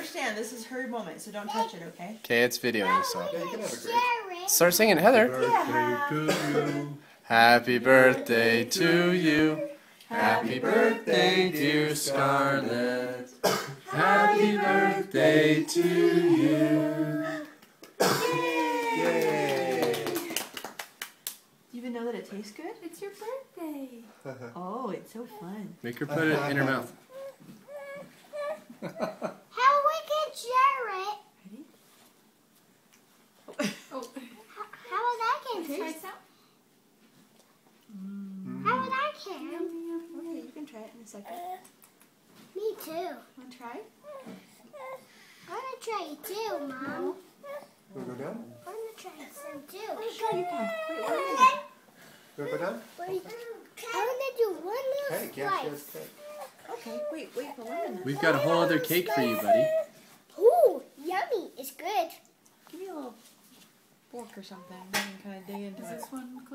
understand. This is her moment, so don't touch it, okay? Okay, it's videoing, so. Yeah, you can have a grape. Start singing, Heather. Happy birthday Happy birthday to you. to you. Happy birthday, dear Scarlett. Happy birthday to you. Yay! Do you even know that it tastes good? It's your birthday. Oh, it's so fun. Make her put it in her mouth. How we can share it? Ready? Oh, How would I can try taste? this out. How would I can? Okay, you can try it in a second. Me too. Want to try? I want to try it too, Mom. Wanna go down? I want to try some too. Sure you can. Wait, wait a minute. Wanna go down? Wait, I want to do one Hey, little can't slice. just take. Okay, wait for 1 minute. We've got a whole other cake for you, buddy. Ooh, yummy. It's good. Give me a little fork or something. I can kind of dig into Is it. this one clean?